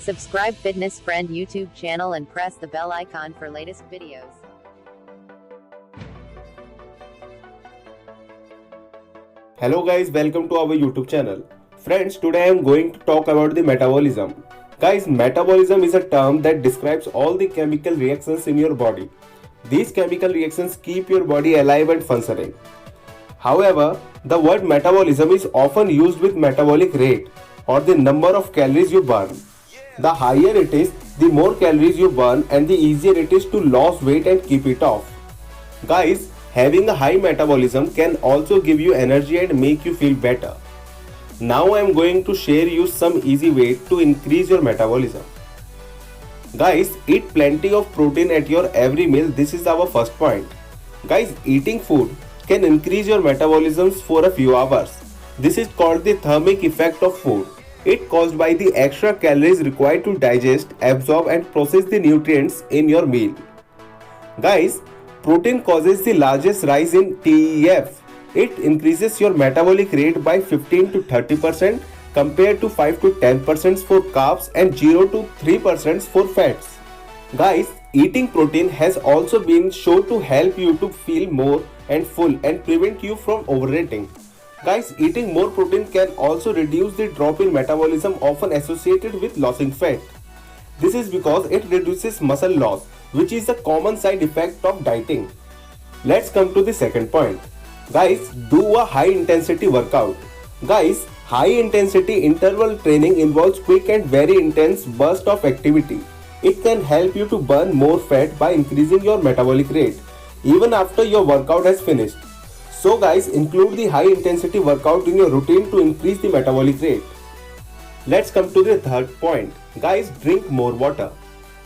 Subscribe Fitness Friend YouTube channel and press the bell icon for latest videos. Hello guys, welcome to our YouTube channel. Friends, today I am going to talk about the metabolism. Guys, metabolism is a term that describes all the chemical reactions in your body. These chemical reactions keep your body alive and functioning. However, the word metabolism is often used with metabolic rate or the number of calories you burn. The higher it is, the more calories you burn and the easier it is to lose weight and keep it off. Guys, having a high metabolism can also give you energy and make you feel better. Now I am going to share you some easy ways to increase your metabolism. Guys, eat plenty of protein at your every meal. This is our first point. Guys, eating food can increase your metabolism for a few hours. This is called the thermic effect of food. It caused by the extra calories required to digest, absorb and process the nutrients in your meal. Guys, protein causes the largest rise in TEF. It increases your metabolic rate by 15 to 30% compared to 5 to 10% for carbs and 0 to 3% for fats. Guys, eating protein has also been shown to help you to feel more and full and prevent you from overeating. Guys, eating more protein can also reduce the drop in metabolism often associated with losing fat. This is because it reduces muscle loss, which is a common side effect of dieting. Let's come to the second point. Guys, do a high intensity workout. Guys, high intensity interval training involves quick and very intense burst of activity. It can help you to burn more fat by increasing your metabolic rate, even after your workout has finished. So guys, include the high intensity workout in your routine to increase the metabolic rate. Let's come to the third point. Guys, drink more water.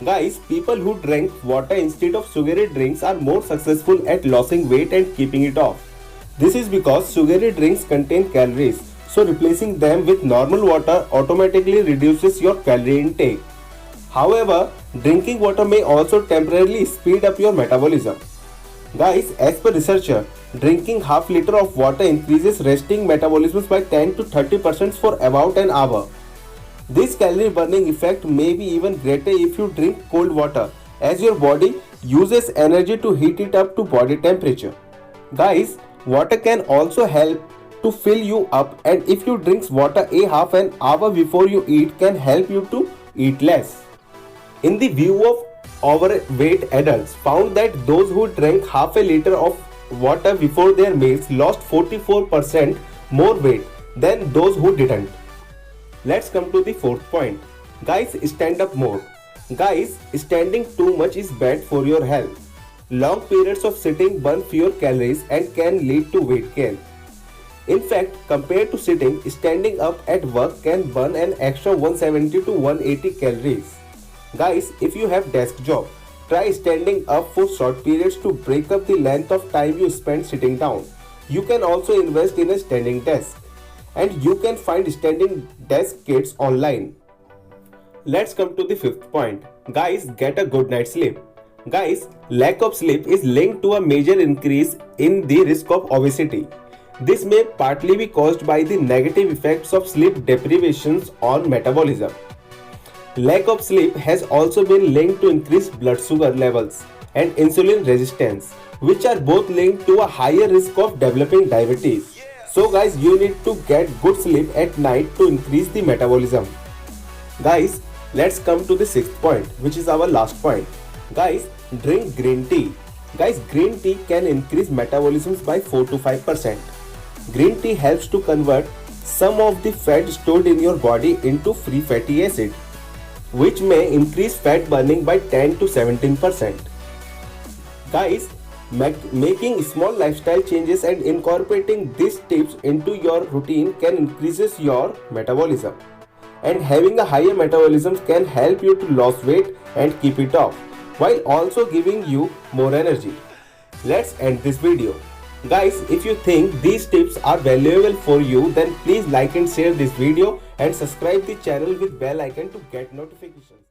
Guys, people who drink water instead of sugary drinks are more successful at losing weight and keeping it off. This is because sugary drinks contain calories, so replacing them with normal water automatically reduces your calorie intake. However, drinking water may also temporarily speed up your metabolism. Guys, as per researcher, drinking half liter of water increases resting metabolism by 10 to 30% for about an hour. This calorie burning effect may be even greater if you drink cold water, as your body uses energy to heat it up to body temperature. Guys, water can also help to fill you up, and if you drink water a half an hour before you eat can help you to eat less. In the view of overweight adults found that those who drank half a liter of water before their meals lost 44% more weight than those who didn't. Let's come to the fourth point. Guys, stand up more. Guys, standing too much is bad for your health. Long periods of sitting burn fewer calories and can lead to weight gain. In fact, compared to sitting, standing up at work can burn an extra 170 to 180 calories. Guys, if you have desk job, try standing up for short periods to break up the length of time you spend sitting down. You can also invest in a standing desk, and you can find standing desk kits online. Let's come to the fifth point. Guys, get a good night's sleep. Guys, lack of sleep is linked to a major increase in the risk of obesity. This may partly be caused by the negative effects of sleep deprivations on metabolism. Lack of sleep has also been linked to increased blood sugar levels and insulin resistance, which are both linked to a higher risk of developing diabetes. So guys, you need to get good sleep at night to increase the metabolism. Guys, let's come to the sixth point, which is our last point. Guys, drink green tea. Guys, green tea can increase metabolism by 4 to 5%. Green tea helps to convert some of the fat stored in your body into free fatty acid, which may increase fat burning by 10 to 17%. Guys, making small lifestyle changes and incorporating these tips into your routine can increase your metabolism. And having a higher metabolism can help you to lose weight and keep it off, while also giving you more energy. Let's end this video. Guys, if you think these tips are valuable for you, then please like and share this video and subscribe the channel with bell icon to get notifications.